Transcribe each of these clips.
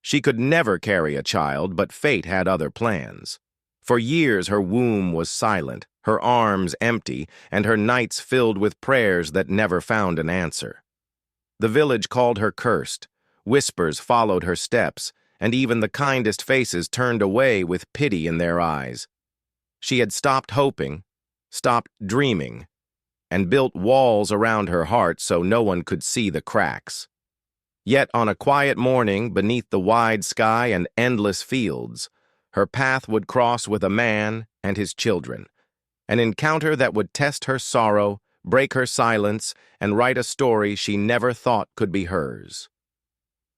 She could never carry a child, but fate had other plans. For years her womb was silent, her arms empty, and her nights filled with prayers that never found an answer. The village called her cursed, whispers followed her steps, and even the kindest faces turned away with pity in their eyes. She had stopped hoping, stopped dreaming, and built walls around her heart so no one could see the cracks. Yet on a quiet morning, beneath the wide sky and endless fields, her path would cross with a man and his children, an encounter that would test her sorrow, break her silence, and write a story she never thought could be hers.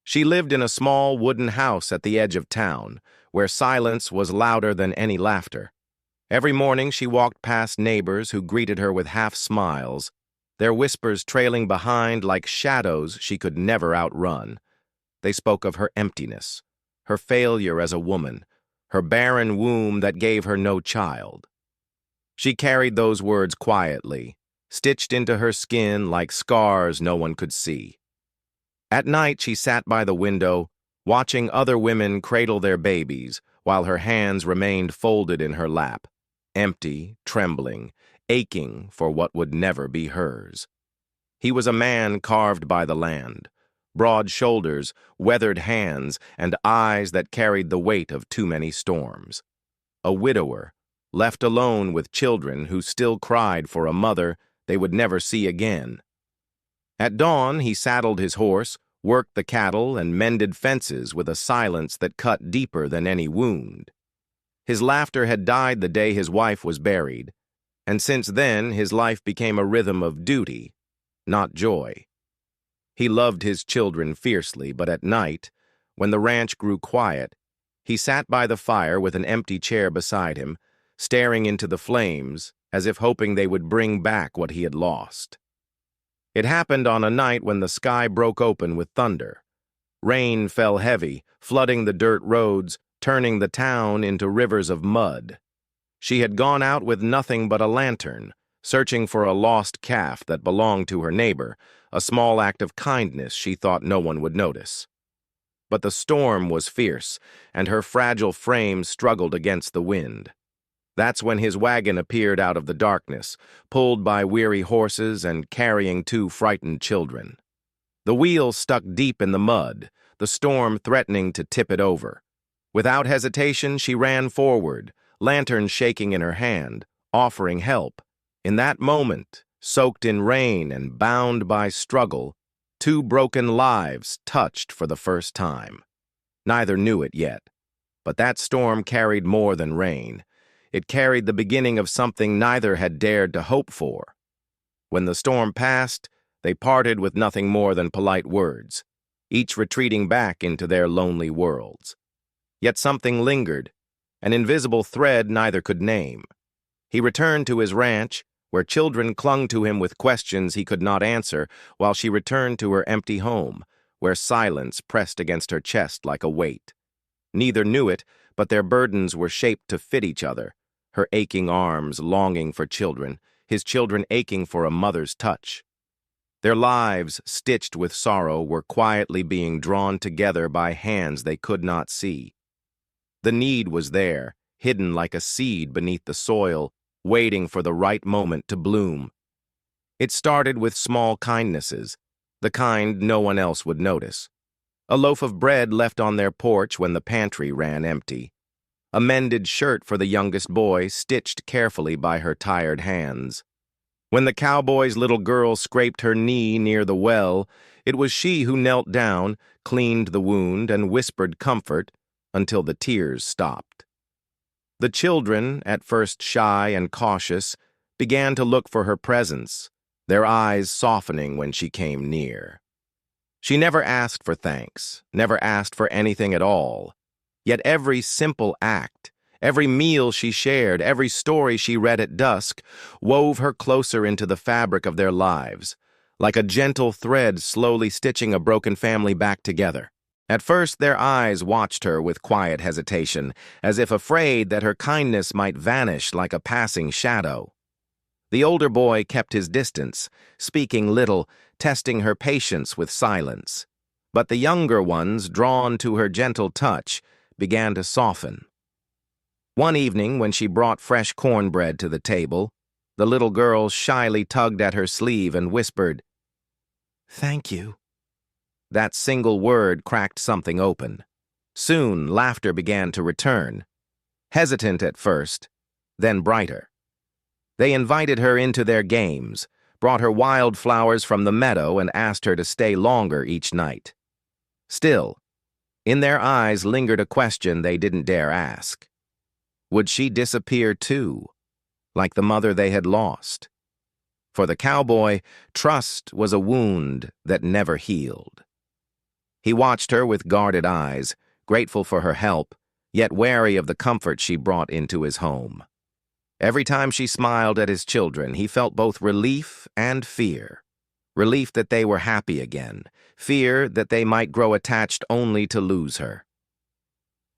She lived in a small wooden house at the edge of town, where silence was louder than any laughter. Every morning she walked past neighbors who greeted her with half smiles, their whispers trailing behind like shadows she could never outrun. They spoke of her emptiness, her failure as a woman, her barren womb that gave her no child. She carried those words quietly, stitched into her skin like scars no one could see. At night she sat by the window, watching other women cradle their babies while her hands remained folded in her lap, empty, trembling, aching for what would never be hers. He was a man carved by the land, broad shoulders, weathered hands, and eyes that carried the weight of too many storms. A widower, left alone with children who still cried for a mother they would never see again. At dawn, he saddled his horse, worked the cattle, and mended fences with a silence that cut deeper than any wound. His laughter had died the day his wife was buried, and since then his life became a rhythm of duty, not joy. He loved his children fiercely, but at night, when the ranch grew quiet, he sat by the fire with an empty chair beside him, staring into the flames as if hoping they would bring back what he had lost. It happened on a night when the sky broke open with thunder. Rain fell heavy, flooding the dirt roads, turning the town into rivers of mud. She had gone out with nothing but a lantern, searching for a lost calf that belonged to her neighbor, a small act of kindness she thought no one would notice. But the storm was fierce, and her fragile frame struggled against the wind. That's when his wagon appeared out of the darkness, pulled by weary horses and carrying two frightened children. The wheels stuck deep in the mud, the storm threatening to tip it over. Without hesitation, she ran forward, lantern shaking in her hand, offering help. In that moment, soaked in rain and bound by struggle, two broken lives touched for the first time. Neither knew it yet, but that storm carried more than rain. It carried the beginning of something neither had dared to hope for. When the storm passed, they parted with nothing more than polite words, each retreating back into their lonely worlds. Yet something lingered, an invisible thread neither could name. He returned to his ranch, where children clung to him with questions he could not answer, while she returned to her empty home, where silence pressed against her chest like a weight. Neither knew it, but their burdens were shaped to fit each other, her aching arms longing for children, his children aching for a mother's touch. Their lives, stitched with sorrow, were quietly being drawn together by hands they could not see. The need was there, hidden like a seed beneath the soil, waiting for the right moment to bloom. It started with small kindnesses, the kind no one else would notice. A loaf of bread left on their porch when the pantry ran empty. A mended shirt for the youngest boy, stitched carefully by her tired hands. When the cowboy's little girl scraped her knee near the well, it was she who knelt down, cleaned the wound, and whispered comfort until the tears stopped. The children, at first shy and cautious, began to look for her presence, their eyes softening when she came near. She never asked for thanks, never asked for anything at all. Yet every simple act, every meal she shared, every story she read at dusk, wove her closer into the fabric of their lives, like a gentle thread slowly stitching a broken family back together. At first, their eyes watched her with quiet hesitation, as if afraid that her kindness might vanish like a passing shadow. The older boy kept his distance, speaking little, testing her patience with silence. But the younger ones, drawn to her gentle touch, began to soften. One evening, when she brought fresh cornbread to the table, the little girl shyly tugged at her sleeve and whispered, "Thank you." That single word cracked something open. Soon, laughter began to return, hesitant at first, then brighter. They invited her into their games, brought her wildflowers from the meadow, and asked her to stay longer each night. Still, in their eyes lingered a question they didn't dare ask. Would she disappear too, like the mother they had lost? For the cowboy, trust was a wound that never healed. He watched her with guarded eyes, grateful for her help, yet wary of the comfort she brought into his home. Every time she smiled at his children, he felt both relief and fear. Relief that they were happy again, fear that they might grow attached only to lose her.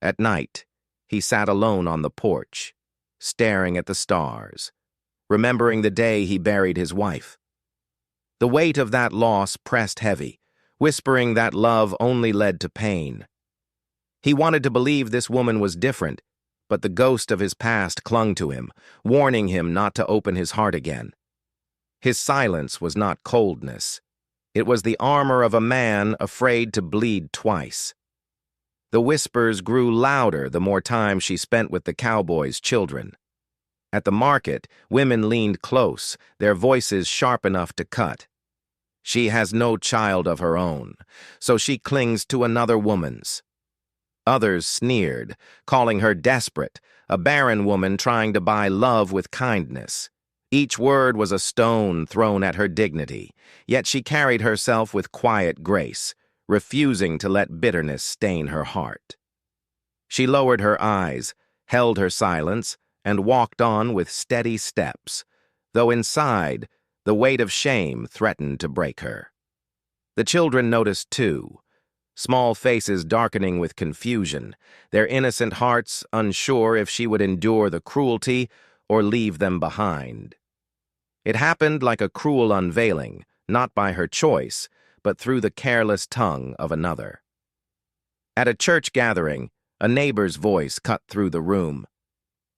At night, he sat alone on the porch, staring at the stars, remembering the day he buried his wife. The weight of that loss pressed heavy, whispering that love only led to pain. He wanted to believe this woman was different, but the ghost of his past clung to him, warning him not to open his heart again. His silence was not coldness. It was the armor of a man afraid to bleed twice. The whispers grew louder the more time she spent with the cowboy's children. At the market, women leaned close, their voices sharp enough to cut. She has no child of her own, so she clings to another woman's. Others sneered, calling her desperate, a barren woman trying to buy love with kindness. Each word was a stone thrown at her dignity, yet she carried herself with quiet grace, refusing to let bitterness stain her heart. She lowered her eyes, held her silence, and walked on with steady steps, though inside, the weight of shame threatened to break her. The children noticed too, small faces darkening with confusion, their innocent hearts unsure if she would endure the cruelty or leave them behind. It happened like a cruel unveiling, not by her choice, but through the careless tongue of another. At a church gathering, a neighbor's voice cut through the room.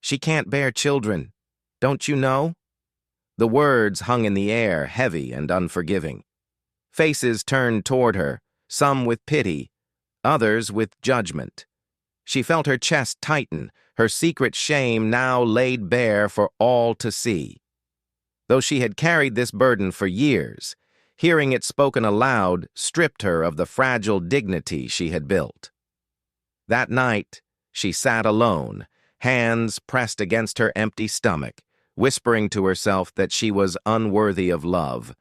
"She can't bear children, don't you know?" The words hung in the air, heavy and unforgiving. Faces turned toward her, some with pity, others with judgment. She felt her chest tighten, her secret shame now laid bare for all to see. Though she had carried this burden for years, hearing it spoken aloud stripped her of the fragile dignity she had built. That night, she sat alone, hands pressed against her empty stomach, whispering to herself that she was unworthy of love,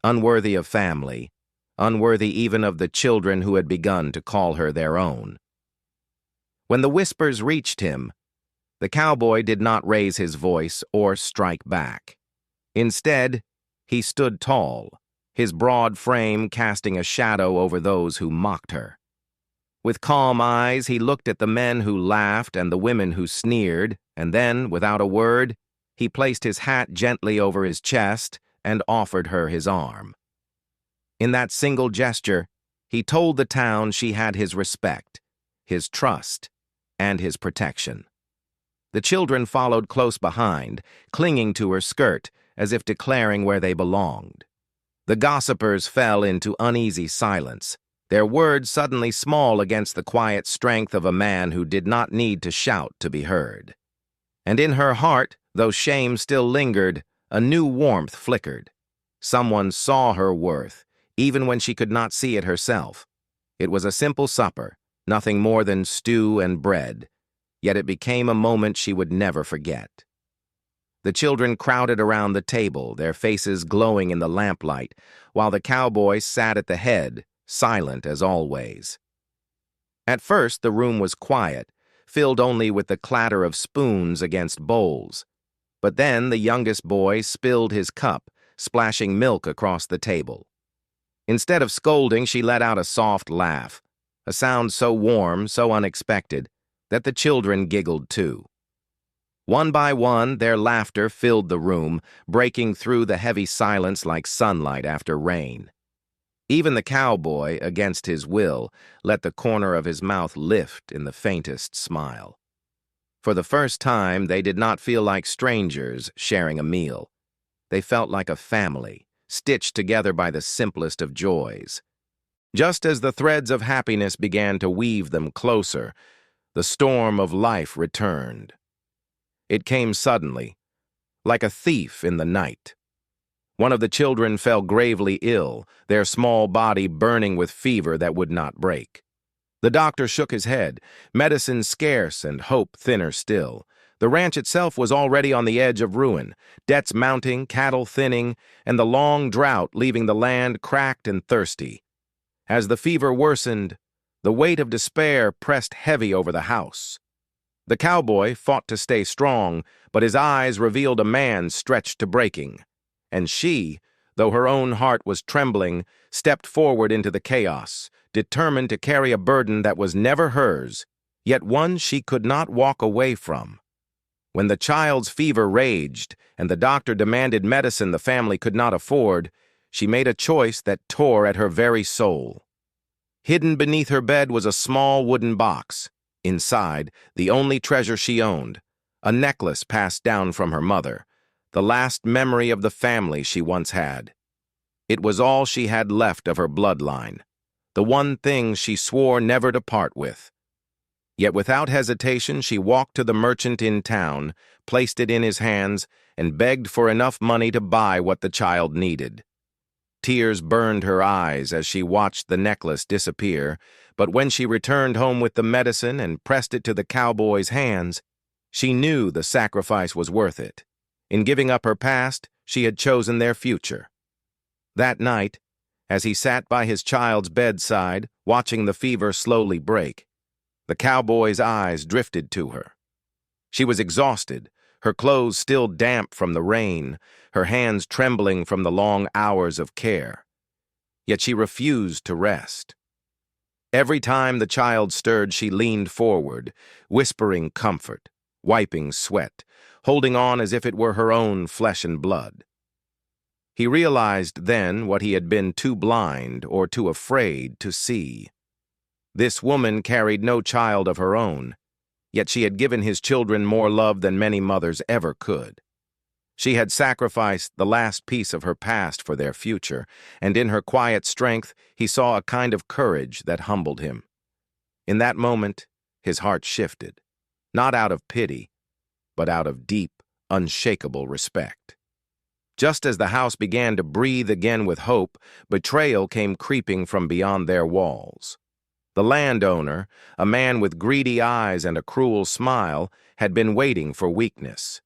unworthy of family, unworthy even of the children who had begun to call her their own. When the whispers reached him, the cowboy did not raise his voice or strike back. Instead, he stood tall, his broad frame casting a shadow over those who mocked her. With calm eyes, he looked at the men who laughed and the women who sneered, and then, without a word, he placed his hat gently over his chest and offered her his arm. In that single gesture, he told the town she had his respect, his trust, and his protection. The children followed close behind, clinging to her skirt, as if declaring where they belonged. The gossipers fell into uneasy silence, their words suddenly small against the quiet strength of a man who did not need to shout to be heard. And in her heart, though shame still lingered, a new warmth flickered. Someone saw her worth, even when she could not see it herself. It was a simple supper, nothing more than stew and bread, yet it became a moment she would never forget. The children crowded around the table, their faces glowing in the lamplight, while the cowboy sat at the head, silent as always. At first, the room was quiet, filled only with the clatter of spoons against bowls. But then the youngest boy spilled his cup, splashing milk across the table. Instead of scolding, she let out a soft laugh, a sound so warm, so unexpected, that the children giggled too. One by one, their laughter filled the room, breaking through the heavy silence like sunlight after rain. Even the cowboy, against his will, let the corner of his mouth lift in the faintest smile. For the first time, they did not feel like strangers sharing a meal. They felt like a family, stitched together by the simplest of joys. Just as the threads of happiness began to weave them closer, the storm of life returned. It came suddenly, like a thief in the night. One of the children fell gravely ill, their small body burning with fever that would not break. The doctor shook his head, medicine scarce and hope thinner still. The ranch itself was already on the edge of ruin, debts mounting, cattle thinning, and the long drought leaving the land cracked and thirsty. As the fever worsened, the weight of despair pressed heavy over the house. The cowboy fought to stay strong, but his eyes revealed a man stretched to breaking. And she, though her own heart was trembling, stepped forward into the chaos, determined to carry a burden that was never hers, yet one she could not walk away from. When the child's fever raged and the doctor demanded medicine the family could not afford, she made a choice that tore at her very soul. Hidden beneath her bed was a small wooden box. Inside, the only treasure she owned, a necklace passed down from her mother, the last memory of the family she once had. It was all she had left of her bloodline, the one thing she swore never to part with. Yet without hesitation she walked to the merchant in town, placed it in his hands, and begged for enough money to buy what the child needed. Tears burned her eyes as she watched the necklace disappear, but when she returned home with the medicine and pressed it to the cowboy's hands, she knew the sacrifice was worth it. In giving up her past, she had chosen their future. That night, as he sat by his child's bedside, watching the fever slowly break, the cowboy's eyes drifted to her. She was exhausted, her clothes still damp from the rain, her hands trembling from the long hours of care. Yet she refused to rest. Every time the child stirred, she leaned forward, whispering comfort, wiping sweat, holding on as if it were her own flesh and blood. He realized then what he had been too blind or too afraid to see. This woman carried no child of her own, yet she had given his children more love than many mothers ever could. She had sacrificed the last piece of her past for their future, and in her quiet strength he saw a kind of courage that humbled him. In that moment, his heart shifted, not out of pity, but out of deep, unshakable respect. Just as the house began to breathe again with hope, betrayal came creeping from beyond their walls. The landowner, a man with greedy eyes and a cruel smile, had been waiting for weakness.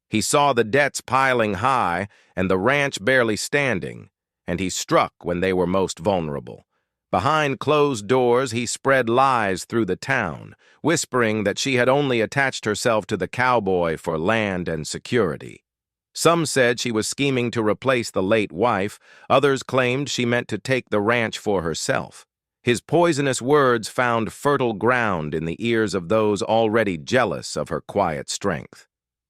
He saw the debts piling high and the ranch barely standing, and he struck when they were most vulnerable. Behind closed doors, he spread lies through the town, whispering that she had only attached herself to the cowboy for land and security. Some said she was scheming to replace the late wife, others claimed she meant to take the ranch for herself. His poisonous words found fertile ground in the ears of those already jealous of her quiet strength.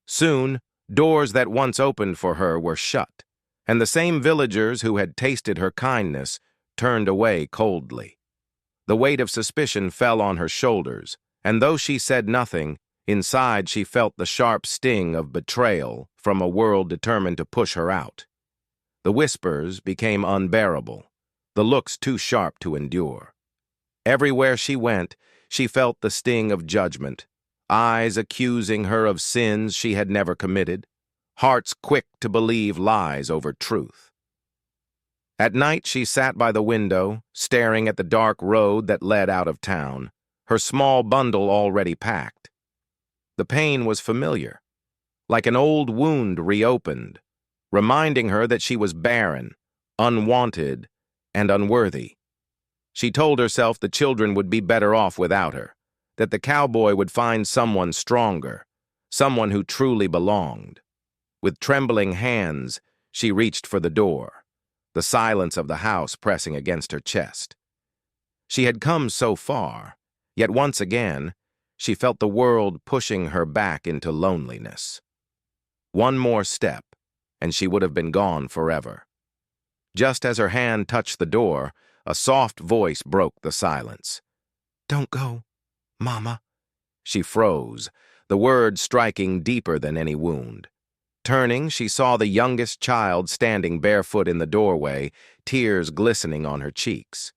Soon, doors that once opened for her were shut, and the same villagers who had tasted her kindness turned away coldly. The weight of suspicion fell on her shoulders, and though she said nothing, inside she felt the sharp sting of betrayal from a world determined to push her out. The whispers became unbearable, the looks too sharp to endure. Everywhere she went, she felt the sting of judgment, eyes accusing her of sins she had never committed, hearts quick to believe lies over truth. At night she sat by the window, staring at the dark road that led out of town, her small bundle already packed. The pain was familiar, like an old wound reopened, reminding her that she was barren, unwanted, and unworthy. She told herself the children would be better off without her, that the cowboy would find someone stronger, someone who truly belonged. With trembling hands, she reached for the door, the silence of the house pressing against her chest. She had come so far, yet once again, she felt the world pushing her back into loneliness. One more step, and she would have been gone forever. Just as her hand touched the door, a soft voice broke the silence. "Don't go, Mama." She froze, the words striking deeper than any wound. Turning, she saw the youngest child standing barefoot in the doorway, tears glistening on her cheeks.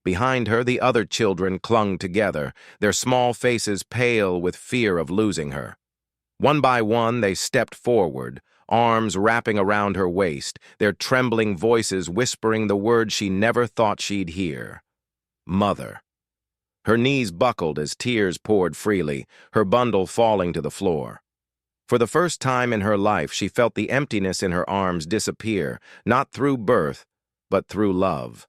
Behind her, the other children clung together, their small faces pale with fear of losing her. One by one, they stepped forward, arms wrapping around her waist, their trembling voices whispering the word she never thought she'd hear. Mother. Her knees buckled as tears poured freely, her bundle falling to the floor. For the first time in her life, she felt the emptiness in her arms disappear, not through birth, but through love.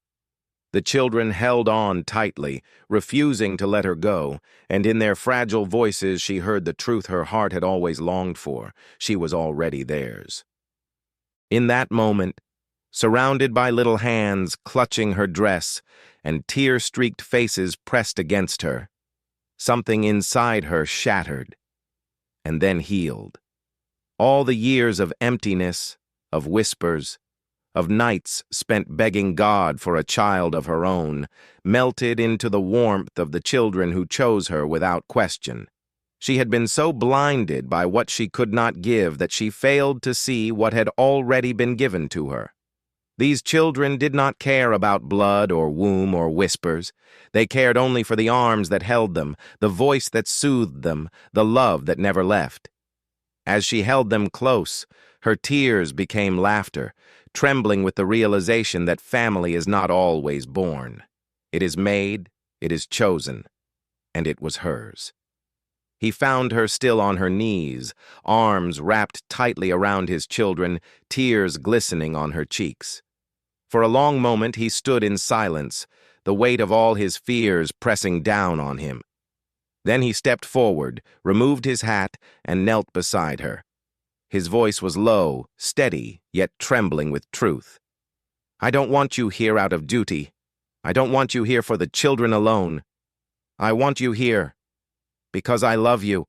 The children held on tightly, refusing to let her go, and in their fragile voices she heard the truth her heart had always longed for. She was already theirs. In that moment, surrounded by little hands clutching her dress and tear-streaked faces pressed against her, something inside her shattered and then healed. All the years of emptiness, of whispers, of nights spent begging God for a child of her own, melted into the warmth of the children who chose her without question. She had been so blinded by what she could not give that she failed to see what had already been given to her. These children did not care about blood or womb or whispers. They cared only for the arms that held them, the voice that soothed them, the love that never left. As she held them close, her tears became laughter, trembling with the realization that family is not always born. It is made, it is chosen, and it was hers. He found her still on her knees, arms wrapped tightly around his children, tears glistening on her cheeks. For a long moment he stood in silence, the weight of all his fears pressing down on him. Then he stepped forward, removed his hat, and knelt beside her. His voice was low, steady, yet trembling with truth. "I don't want you here out of duty. I don't want you here for the children alone. I want you here because I love you."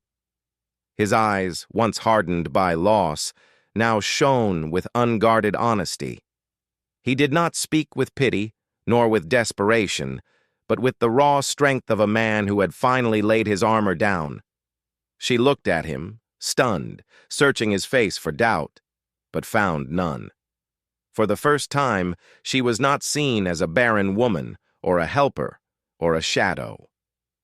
His eyes, once hardened by loss, now shone with unguarded honesty. He did not speak with pity, nor with desperation, but with the raw strength of a man who had finally laid his armor down. She looked at him, stunned, searching his face for doubt, but found none. For the first time, she was not seen as a barren woman, or a helper, or a shadow.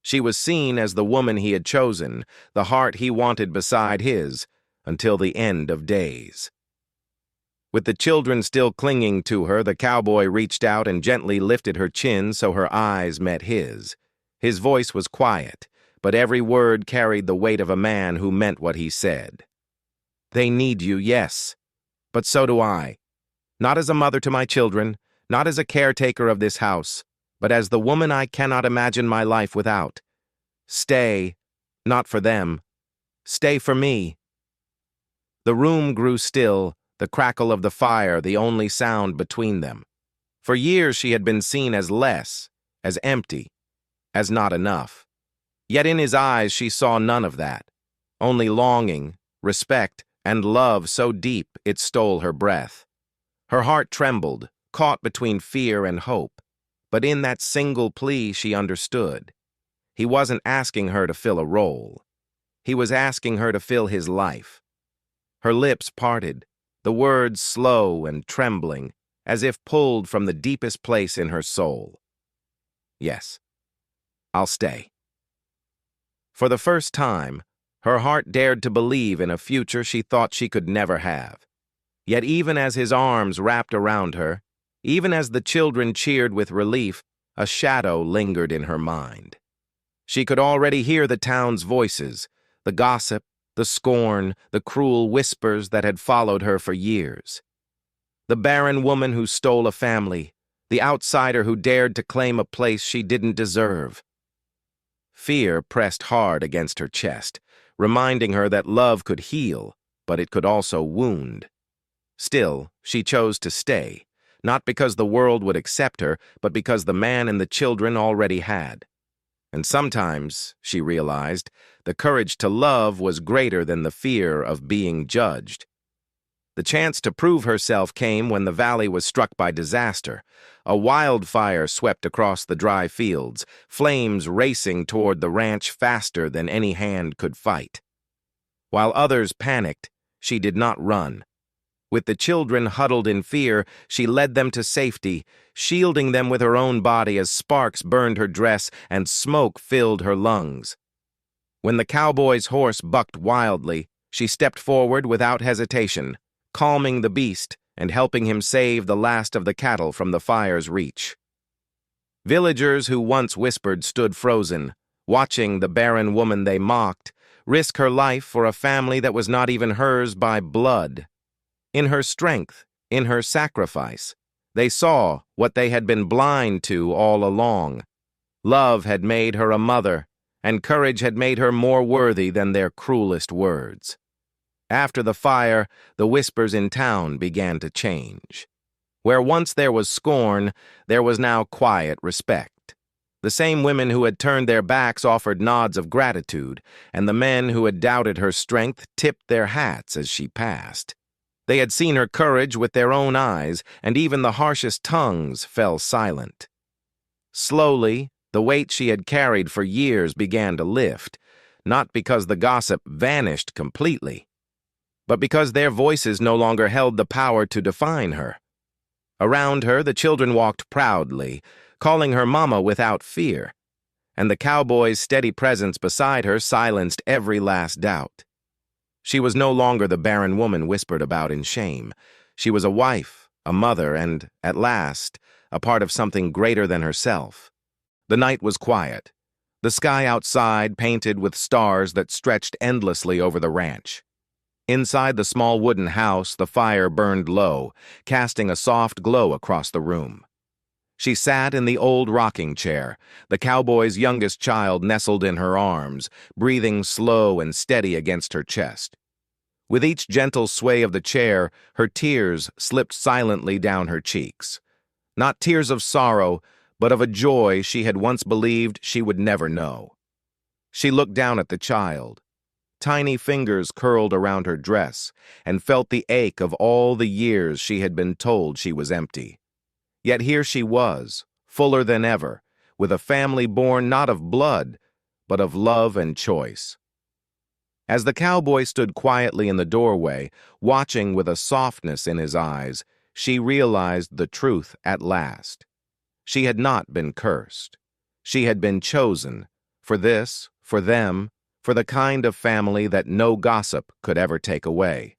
She was seen as the woman he had chosen, the heart he wanted beside his, until the end of days. With the children still clinging to her, the cowboy reached out and gently lifted her chin so her eyes met his. His voice was quiet, but every word carried the weight of a man who meant what he said. "They need you, yes, but so do I. Not as a mother to my children, not as a caretaker of this house, but as the woman I cannot imagine my life without. Stay, not for them. Stay for me." The room grew still, the crackle of the fire the only sound between them. For years she had been seen as less, as empty, as not enough. Yet in his eyes she saw none of that, only longing, respect, and love so deep it stole her breath. Her heart trembled, caught between fear and hope, but in that single plea she understood. He wasn't asking her to fill a role. He was asking her to fill his life. Her lips parted, the words slow and trembling, as if pulled from the deepest place in her soul. "Yes, I'll stay." For the first time, her heart dared to believe in a future she thought she could never have. Yet even as his arms wrapped around her, even as the children cheered with relief, a shadow lingered in her mind. She could already hear the town's voices, the gossip, the scorn, the cruel whispers that had followed her for years. The barren woman who stole a family, the outsider who dared to claim a place she didn't deserve. Fear pressed hard against her chest, reminding her that love could heal, but it could also wound. Still, she chose to stay, not because the world would accept her, but because the man and the children already had. And sometimes, she realized, the courage to love was greater than the fear of being judged. The chance to prove herself came when the valley was struck by disaster. A wildfire swept across the dry fields, flames racing toward the ranch faster than any hand could fight. While others panicked, she did not run. With the children huddled in fear, she led them to safety, shielding them with her own body as sparks burned her dress and smoke filled her lungs. When the cowboy's horse bucked wildly, she stepped forward without hesitation, calming the beast and helping him save the last of the cattle from the fire's reach. Villagers who once whispered stood frozen, watching the barren woman they mocked risk her life for a family that was not even hers by blood. In her strength, in her sacrifice, they saw what they had been blind to all along. Love had made her a mother, and courage had made her more worthy than their cruelest words. After the fire, the whispers in town began to change. Where once there was scorn, there was now quiet respect. The same women who had turned their backs offered nods of gratitude, and the men who had doubted her strength tipped their hats as she passed. They had seen her courage with their own eyes, and even the harshest tongues fell silent. Slowly, the weight she had carried for years began to lift, not because the gossip vanished completely, but because their voices no longer held the power to define her. Around her, the children walked proudly, calling her mama without fear, and the cowboy's steady presence beside her silenced every last doubt. She was no longer the barren woman whispered about in shame. She was a wife, a mother, and, at last, a part of something greater than herself. The night was quiet, the sky outside painted with stars that stretched endlessly over the ranch. Inside the small wooden house, the fire burned low, casting a soft glow across the room. She sat in the old rocking chair, the cowboy's youngest child nestled in her arms, breathing slow and steady against her chest. With each gentle sway of the chair, her tears slipped silently down her cheeks. Not tears of sorrow, but of a joy she had once believed she would never know. She looked down at the child. Tiny fingers curled around her dress, and felt the ache of all the years she had been told she was empty. Yet here she was, fuller than ever, with a family born not of blood, but of love and choice. As the cowboy stood quietly in the doorway, watching with a softness in his eyes, she realized the truth at last. She had not been cursed. She had been chosen, for this, for them, for the kind of family that no gossip could ever take away.